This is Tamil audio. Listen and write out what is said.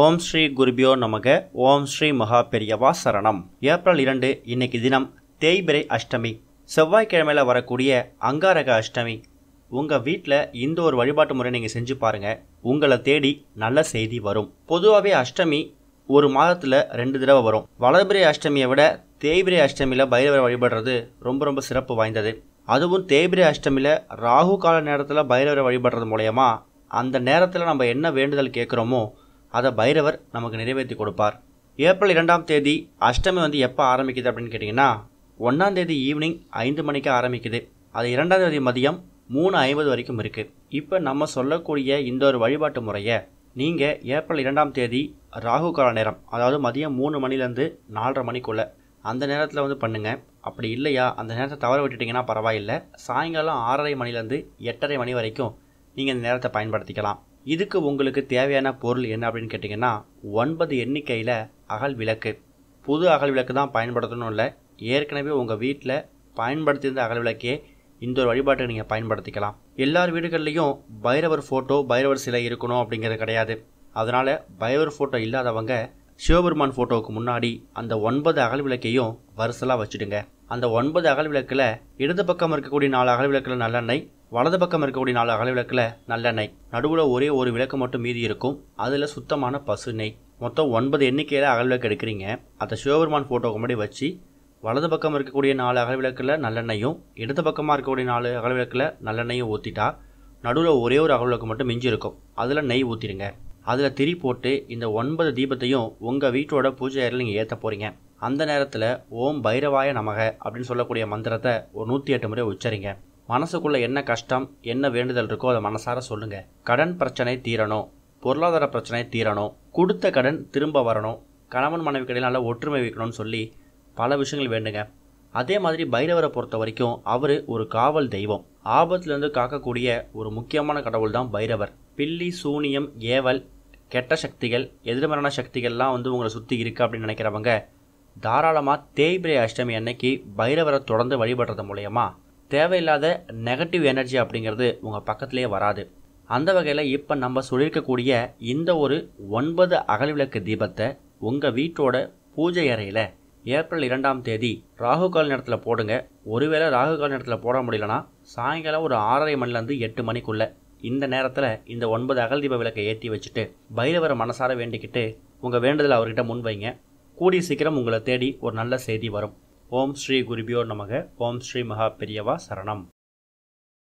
ஓம் ஸ்ரீ குருபியோ நமக. ஓம் ஸ்ரீ மகா பெரியவா சரணம். ஏப்ரல் 2 இன்னைக்கு தினம் தேய்பிரை அஷ்டமி, செவ்வாய்க்கிழமையில் வரக்கூடிய அங்காரக அஷ்டமி. உங்கள் வீட்டில் இந்த ஒரு வழிபாட்டு முறை நீங்கள் செஞ்சு பாருங்கள், உங்களை தேடி நல்ல செய்தி வரும். பொதுவாகவே அஷ்டமி ஒரு மாதத்தில் 2 தடவை வரும். வளர்பிறை அஷ்டமியை விட தேய்பிரை அஷ்டமியில் பைரவரை வழிபடுறது ரொம்ப ரொம்ப சிறப்பு வாய்ந்தது. அதுவும் தேய்பிரை அஷ்டமியில் ராகு கால நேரத்தில் பைரவரை வழிபடுறது மூலயமா அந்த நேரத்தில் நம்ம என்ன வேண்டுதல் கேட்குறோமோ அதை பைரவர் நமக்கு நிறைவேற்றி கொடுப்பார். ஏப்ரல் 2ஆம் தேதி அஷ்டமி எப்போ ஆரம்பிக்குது அப்படின்னு கேட்டிங்கன்னா, 1ஆம் தேதி ஈவினிங் 5 மணிக்கு ஆரம்பிக்குது. அது 2ஆம் தேதி மதியம் 3:50 வரைக்கும் இருக்குது. இப்போ நம்ம சொல்லக்கூடிய இந்த ஒரு வழிபாட்டு முறையை நீங்கள் ஏப்ரல் 2ஆம் தேதி ராகு கால நேரம், அதாவது மதியம் 3 மணிலேருந்து 4:30 மணிக்குள்ளே அந்த நேரத்தில் பண்ணுங்கள். அப்படி இல்லையா அந்த நேரத்தை தவற விட்டுட்டிங்கன்னா பரவாயில்லை, சாயங்காலம் 6:30 மணிலேருந்து 8:30 மணி வரைக்கும் நீங்கள் இந்த நேரத்தை பயன்படுத்திக்கலாம். இதுக்கு உங்களுக்கு தேவையான பொருள் என்ன அப்படின்னு கேட்டிங்கன்னா, 9 எண்ணிக்கையில் அகல் விளக்கு. புது அகல் விளக்கு தான் பயன்படுத்தணும் இல்லை, ஏற்கனவே உங்கள் வீட்டில் பயன்படுத்தியிருந்த அகல் விளக்கே இந்த ஒரு வழிபாட்டை நீங்கள் பயன்படுத்திக்கலாம். எல்லார் வீடுகள்லேயும் பைரவர் ஃபோட்டோ, பைரவர் சிலை இருக்கணும் அப்படிங்கிறது கிடையாது. அதனால் பைரவர் ஃபோட்டோ இல்லாதவங்க சிவபெருமான் ஃபோட்டோவுக்கு முன்னாடி அந்த 9 அகல் விளக்கையும் வரிசலாக வச்சுடுங்க. அந்த 9 அகல் விளக்கில் இடது பக்கம் இருக்கக்கூடிய 4 அகல் விளக்கில் நல்லெண்ணெய், வலது பக்கம் இருக்கக்கூடிய 4 அகல் விளக்கில் நல்லெண்ணெய், நடுவில் ஒரே ஒரு விளக்கு மட்டும் மீதி இருக்கும், அதில் சுத்தமான பசு நெய். மொத்தம் 9 எண்ணிக்கையில் அகல் விளக்கு எடுக்கிறீங்க. அதை சிவபெருமான் ஃபோட்டோவுக்கு முன்னாடி வச்சு வலது பக்கம் இருக்கக்கூடிய 4 அகல் விளக்கில் நல்லெண்ணெயும், இடது பக்கமாக இருக்கக்கூடிய 4 அகல் விளக்கில் நல்லெண்ணெயும் ஊற்றிட்டா நடுவில் ஒரே ஒரு அகல் விளக்கு மட்டும் மிஞ்சி இருக்கும், அதில் நெய் ஊற்றிடுங்க. அதில் திரி போட்டு இந்த 9 தீபத்தையும் உங்கள் வீட்டோட பூஜை அறையில் நீங்கள் ஏற்ற போகிறீங்க. அந்த நேரத்தில் ஓம் பைரவாய நமக அப்படின்னு சொல்லக்கூடிய மந்திரத்தை ஒரு 108 முறை உச்சரிங்க. மனசுக்குள்ளே என்ன கஷ்டம், என்ன வேண்டுதல் இருக்கோ அதை மனசார சொல்லுங்கள். கடன் பிரச்சனை தீரணும், பொருளாதார பிரச்சனை தீரணும், கொடுத்த கடன் திரும்ப வரணும், கணவன் மனைவி கடையில் நல்லா ஒற்றுமை வைக்கணும்னு சொல்லி பல விஷயங்கள் வேண்டுங்க. அதே மாதிரி பைரவரை பொறுத்த வரைக்கும் அவர் ஒரு காவல் தெய்வம். ஆபத்துலேருந்து காக்கக்கூடிய ஒரு முக்கியமான கடவுள் தான் பைரவர். பில்லி, சூனியம், ஏவல், கெட்ட சக்திகள், எதிர்மறையான சக்திகள்லாம் உங்களை சுற்றி இருக்குது அப்படின்னு நினைக்கிறவங்க தாராளமாக தேய்பிரை அஷ்டமி அன்னைக்கு பைரவரை தொடர்ந்து வழிபடுறது மூலயமா தேவையில்லாத நெகட்டிவ் எனர்ஜி அப்படிங்கிறது உங்கள் பக்கத்துலேயே வராது. அந்த வகையில் இப்போ நம்ம சொல்லியிருக்கக்கூடிய இந்த ஒரு 9 அகல் விளக்கு தீபத்தை உங்கள் வீட்டோட பூஜை அறையில் ஏப்ரல் 2ஆம் தேதி ராகு கால நேரத்தில் போடுங்க. ஒருவேளை ராகு கால நேரத்தில் போட முடியலன்னா சாயங்காலம் ஒரு 6:30 மணிலேருந்து 8 மணிக்குள்ளே இந்த நேரத்தில் இந்த 9 அகல் தீப விளக்கை ஏற்றி வச்சுட்டு பைரவரை மனசார வேண்டிக்கிட்டு உங்கள் வேண்டுதலை அவர்கிட்ட முன்வைங்க. கூடிய சீக்கிரம் உங்களை தேடி ஒரு நல்ல செய்தி வரும். ஓம் ஸ்ரீ குருபியோ நமக. ஓம் ஸ்ரீ மகா பெரியவா சரணம்.